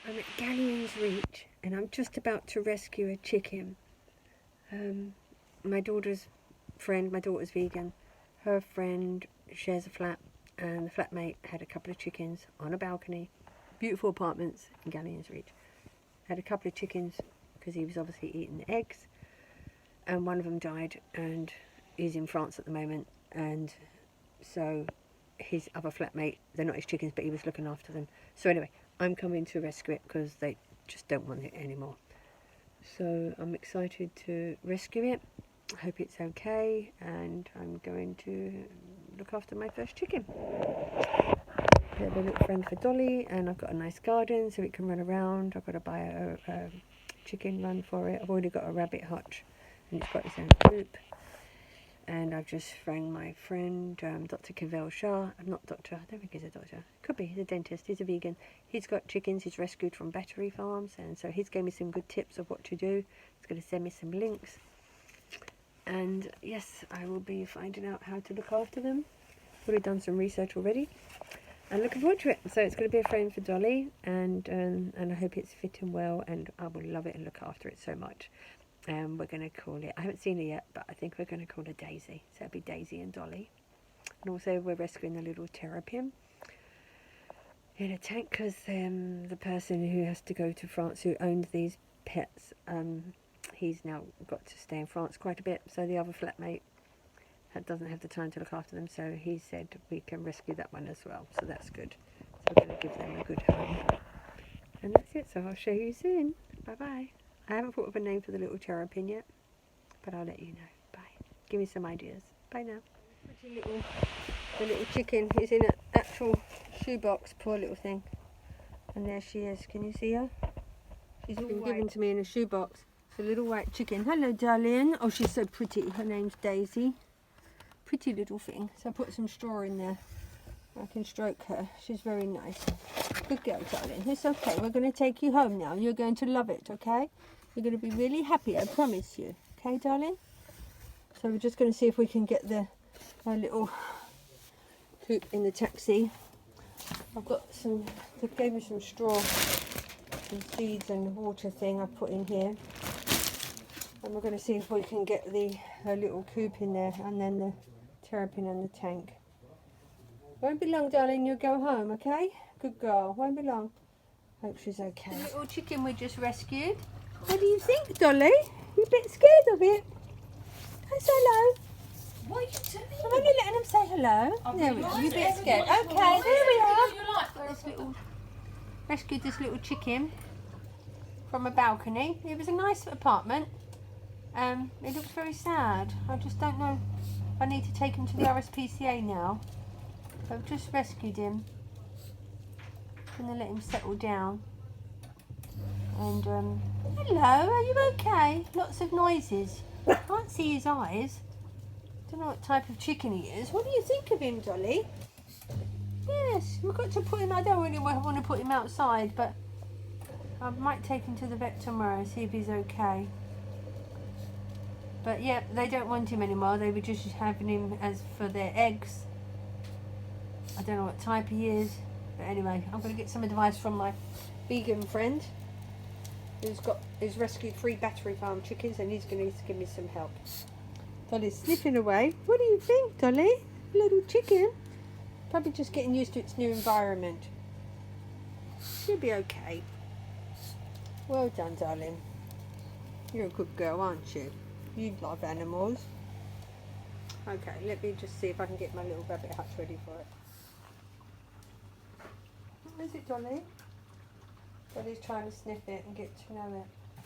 I'm at Galleon's Reach and I'm just about to rescue a chicken. My daughter's friend, my daughter's vegan, her friend shares a flat and the flatmate had a couple of chickens on a balcony. Beautiful apartments in Galleon's Reach. Had a couple of chickens because he was obviously eating the eggs and one of them died and he's in France at the moment, and so his other flatmate, they're not his chickens but he was looking after them. So anyway, I'm coming to rescue it because they just don't want it anymore. So I'm excited to rescue it. I hope it's okay, and I'm going to look after my first chicken. They're a little friend for Dolly, and I've got a nice garden so it can run around. I've got to buy a chicken run for it. I've already got a rabbit hutch and it's got its own coop. And I've just rang my friend, Dr. Cavell Shah. I'm not doctor, I don't think he's a doctor. Could be, he's a dentist, he's a vegan. He's got chickens he's rescued from battery farms, and so he's gave me some good tips of what to do. He's going to send me some links. And yes, I will be finding out how to look after them. I've already done some research already. I'm looking forward to it. So it's going to be a friend for Dolly, and I hope it's fitting well, and I will love it and look after it so much. We're going to call it, I haven't seen her yet, but I think we're going to call her Daisy. So it'll be Daisy and Dolly. And also we're rescuing the little terrapin in a tank because the person who has to go to France, who owned these pets, he's now got to stay in France quite a bit. So the other flatmate doesn't have the time to look after them. So he said we can rescue that one as well. So that's good. So we're going to give them a good home. And that's it. So I'll show you soon. Bye-bye. I haven't thought of a name for the little terrapin yet, but I'll let you know. Bye. Give me some ideas. Bye now. The little chicken is in an actual shoebox, poor little thing. And there she is. Can you see her? She's been given to me in a shoebox. It's a little white chicken. Hello, darling. Oh, she's so pretty. Her name's Daisy. Pretty little thing. So I put some straw in there. I can stroke her. She's very nice. Good girl, darling. It's okay. We're going to take you home now. You're going to love it, okay? You're going to be really happy, I promise you. Okay, darling? So we're just going to see if we can get our little coop in the taxi. I've got some, they gave me some straw, some seeds and water thing I put in here. And we're going to see if we can get her little coop in there, and then the terrapin and the tank. Won't be long, darling, you'll go home, okay? Good girl, won't be long. Hope she's okay. The little chicken we just rescued. What do you think, Dolly? You a bit scared of it? Say hello. What are you doing? I'm only letting them say hello. There we are. You're a bit scared. Okay, there we are. Rescued this little chicken from a balcony. It was a nice apartment. It looks very sad. I just don't know if I need to take him to the RSPCA now. I've just rescued him. I'm going to let him settle down. And, hello, are you okay? Lots of noises. Can't see his eyes. Don't know what type of chicken he is. What do you think of him, Dolly? Yes, we've got to put him, I don't really want to put him outside, but I might take him to the vet tomorrow, see if he's okay. But yeah, they don't want him anymore. They were just having him as for their eggs. I don't know what type he is, but anyway, I'm going to get some advice from my vegan friend who's rescued 3 battery farm chickens, and he's going to give me some help. Dolly's sniffing away. What do you think, Dolly? Little chicken. Probably just getting used to its new environment. She'll be okay. Well done, darling. You're a good girl, aren't you? You love animals. Okay, let me just see if I can get my little rabbit hutch ready for it. What is it, Dolly? Dolly's trying to sniff it and get to know it.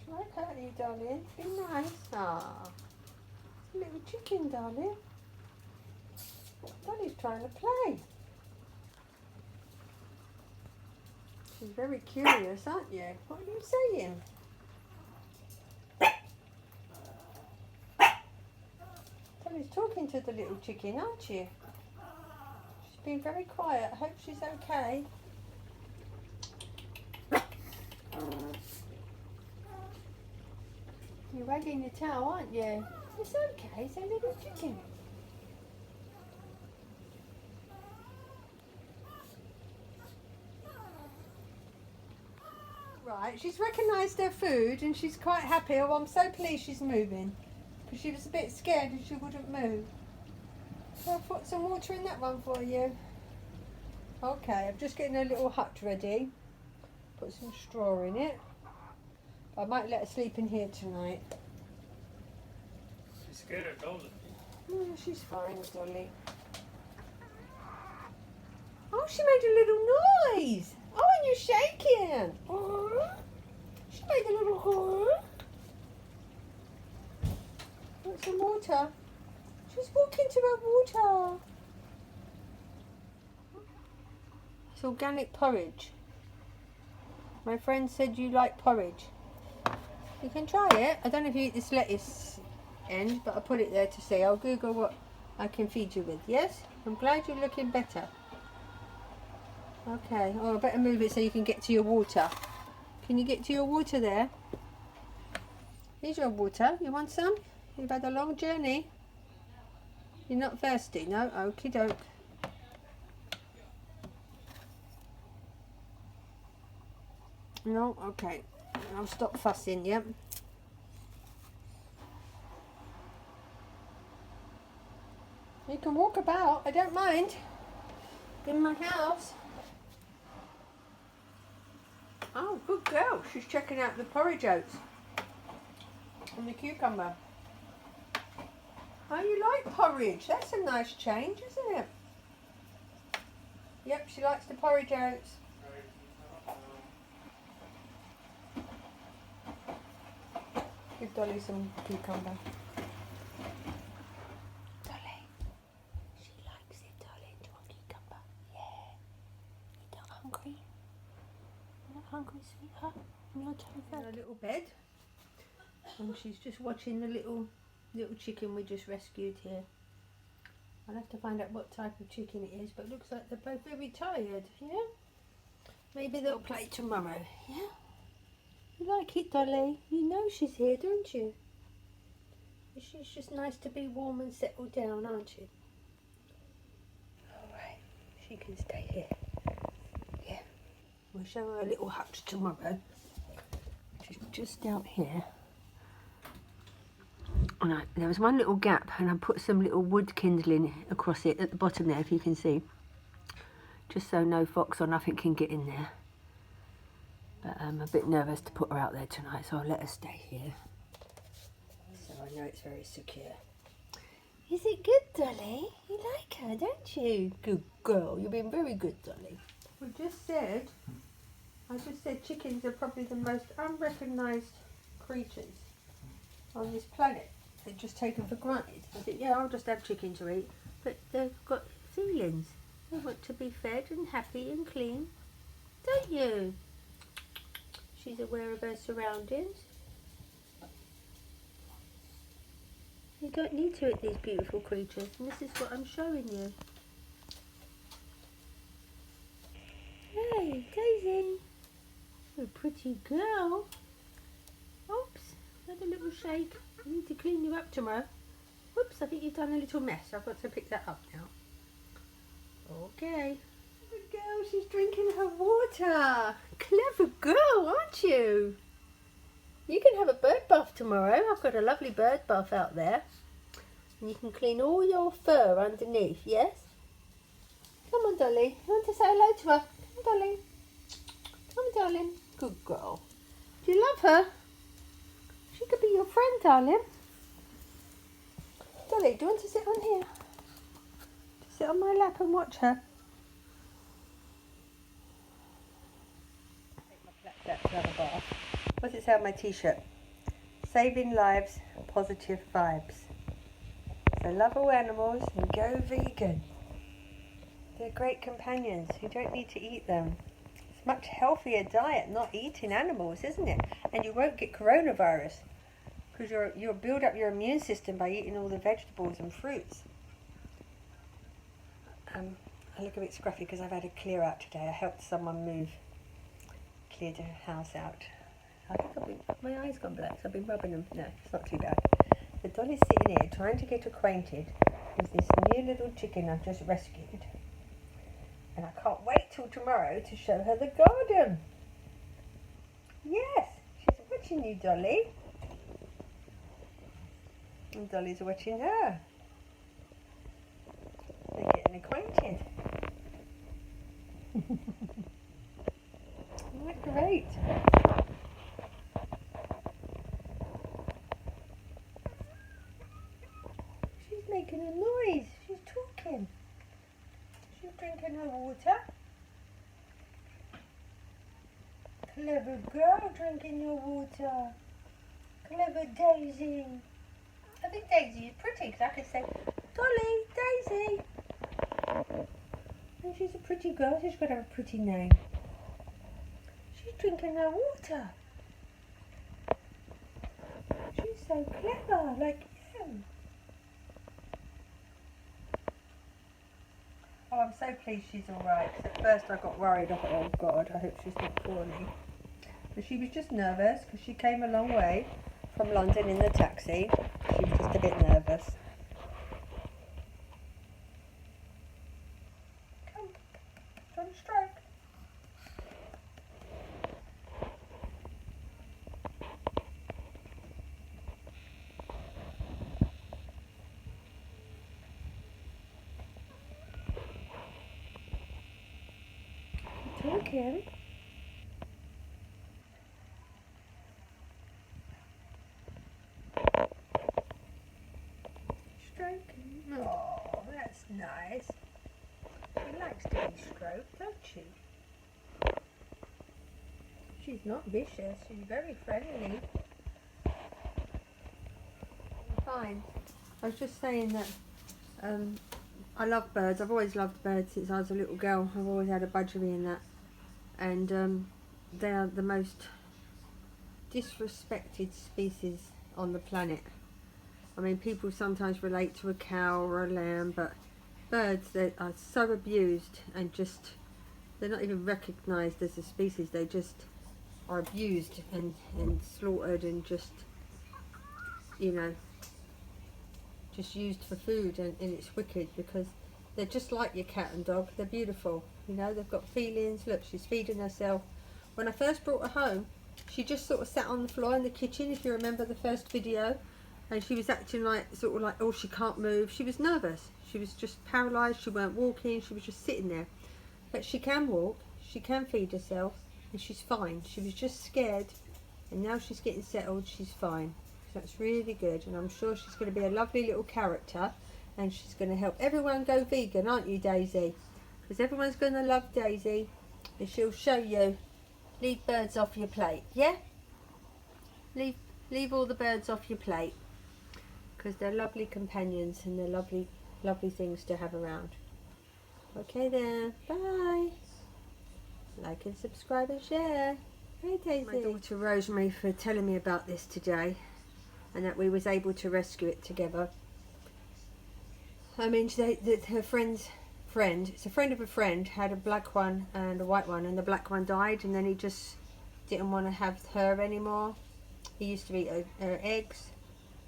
She won't hurt you, darling. Be nice. Ah, it's a little chicken, darling. Dolly's trying to play. She's very curious, aren't you? What are you saying? Dolly's talking to the little chicken, aren't you? She's been very quiet. I hope she's okay. You're wagging your tail, aren't you? It's okay, it's a little chicken. Right, she's recognised her food and she's quite happy. Oh, I'm so pleased she's moving. Because she was a bit scared and she wouldn't move. So I'll put some water in that one for you. Okay, I'm just getting her little hut ready. Put some straw in it. I might let her sleep in here tonight. She's scared of Golden. Oh, she's fine, Dolly. Oh, she made a little noise. Oh, and you're shaking. Oh, she made a little horror. Want some water? She's walking to her water. It's organic porridge. My friend said you like porridge. You can try it. I don't know if you eat this lettuce end, but I put it there to see. I'll Google what I can feed you with. Yes? I'm glad you're looking better. Okay. Oh, I better move it so you can get to your water. Can you get to your water there? Here's your water. You want some? You've had a long journey. You're not thirsty? No? Okie doke. No? Okay. I'll stop fussing, yep. You can walk about, I don't mind. In my house. Oh, good girl. She's checking out the porridge oats. And the cucumber. Oh, you like porridge? That's a nice change, isn't it? Yep, she likes the porridge oats. Give Dolly some cucumber. Dolly, she likes it, Dolly. Do you want cucumber? Yeah. You're not hungry? You're not hungry, sweetheart? You're not hungry? In a little bed. And she's just watching the little chicken we just rescued here. I'll have to find out what type of chicken it is, but it looks like they're both very tired, yeah? Maybe they'll play tomorrow, yeah? You like it, Dolly? You know she's here, don't you? She's just nice to be warm and settled down, aren't you? Alright, she can stay here. Yeah. We'll show her a little hut tomorrow. She's just out here. And there was one little gap and I put some little wood kindling across it at the bottom there, if you can see. Just so no fox or nothing can get in there. But I'm a bit nervous to put her out there tonight, so I'll let her stay here. So I know it's very secure. Is it good, Dolly? You like her, don't you? Good girl. You've been very good, Dolly. I just said chickens are probably the most unrecognised creatures on this planet. They're just taken for granted. I said, yeah, I'll just have chicken to eat. But they've got feelings. They want to be fed and happy and clean. Don't you? She's aware of her surroundings. You don't need to eat these beautiful creatures, and this is what I'm showing you. Hey, Daisy. You're a pretty girl. Oops, had a little shake. I need to clean you up tomorrow. Whoops, I think you've done a little mess. I've got to pick that up now. Okay. Good girl, she's drinking her water. Clever girl, aren't you? You can have a bird bath tomorrow. I've got a lovely bird bath out there. And you can clean all your fur underneath, yes? Come on, Dolly. You want to say hello to her? Come on, Dolly. Come on, darling. Good girl. Do you love her? She could be your friend, darling. Dolly, do you want to sit on here? Sit on my lap and watch her. Take my flat to have a bath. What's it say on my t-shirt? Saving lives, positive vibes. So love all animals and go vegan. They're great companions. You don't need to eat them. It's a much healthier diet not eating animals, isn't it? And you won't get coronavirus because you'll build up your immune system by eating all the vegetables and fruits. I look a bit scruffy because I've had a clear out today. I helped someone move, cleared her house out. I think my eyes gone black, so I've been rubbing them. No, it's not too bad. So Dolly's sitting here trying to get acquainted with this new little chicken I've just rescued. And I can't wait till tomorrow to show her the garden. Yes, she's watching you, Dolly. And Dolly's watching her. They're getting acquainted. Oh, great. She's making a noise. She's talking. She's drinking her water. Clever girl drinking your water. Clever Daisy. I think Daisy is pretty because I can say, Dolly, Daisy. And she's a pretty girl, so she's got to have a pretty name. She's drinking her water. She's so clever, like you. Oh, I'm so pleased she's alright. At first I got worried. I thought, oh God, I hope she's not poorly. But she was just nervous because she came a long way from London in the taxi. She was just a bit nervous. Come, it's on a stroke. Talking. Stroking. Oh, that's nice. She likes to be stroked, don't she? She's not vicious. She's very friendly. Fine. I was just saying that I love birds. I've always loved birds since I was a little girl. I've always had a budgery in that. And they are the most disrespected species on the planet. I mean, people sometimes relate to a cow or a lamb, but birds, they are so abused and just, they're not even recognised as a species. They just are abused and slaughtered and just, you know, just used for food, and it's wicked because they're just like your cat and dog. They're beautiful, you know, they've got feelings. Look, she's feeding herself. When I first brought her home, she just sort of sat on the floor in the kitchen, if you remember the first video, and she was acting like, sort of like, oh, she can't move. She was nervous. She was just paralysed. She weren't walking. She was just sitting there. But she can walk. She can feed herself, and she's fine. She was just scared, and now she's getting settled. She's fine. So that's really good, and I'm sure she's going to be a lovely little character, and she's going to help everyone go vegan, aren't you, Daisy? Because everyone's going to love Daisy, and she'll show you. Leave birds off your plate, yeah? Leave all the birds off your plate, because they're lovely companions and they're lovely things to have around. Okay then, bye. Like and subscribe and share. Hey Daisy. My daughter Rosemary for telling me about this today, and that we was able to rescue it together. I mean, her friend's friend, it's a friend of a friend, had a black one and a white one, and the black one died, and then he just didn't want to have her anymore. He used to eat her eggs,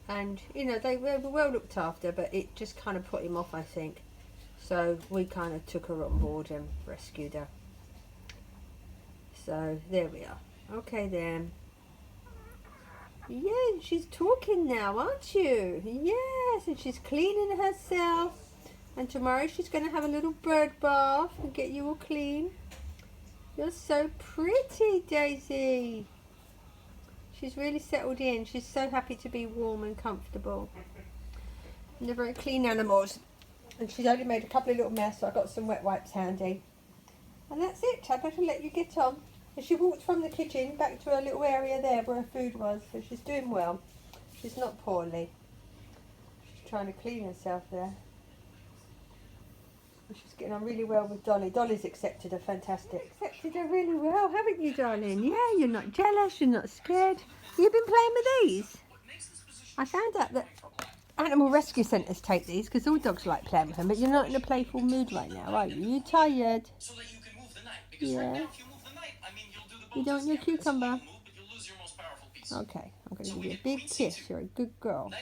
and you know, they were well looked after, but it just kind of put him off, I think. So we kind of took her on board and rescued her. So there we are. Okay then. Yeah, she's talking now, aren't you? Yes, and she's cleaning herself. And tomorrow she's going to have a little bird bath and get you all clean. You're so pretty, Daisy. She's really settled in. She's so happy to be warm and comfortable. And they're very clean animals. And she's only made a couple of little mess, so I got some wet wipes handy. And that's it. I better let you get on. And she walked from the kitchen back to her little area there where her food was. So she's doing well. She's not poorly. She's trying to clean herself there. She's getting on really well with Dolly. Dolly's accepted her fantastic. Accepted her really well, haven't you, darling? Yeah, you're not jealous, you're not scared. You've been playing with these? I found out that animal rescue centres take these because all dogs like playing with them, but you're not in a playful mood right now, are you? You're tired. Yeah. You don't want your cucumber? Okay, I'm going to give you a big kiss. You're a good girl.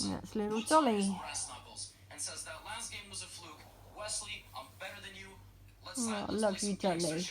And that's little Dolly. Oh, I love you, Dolly.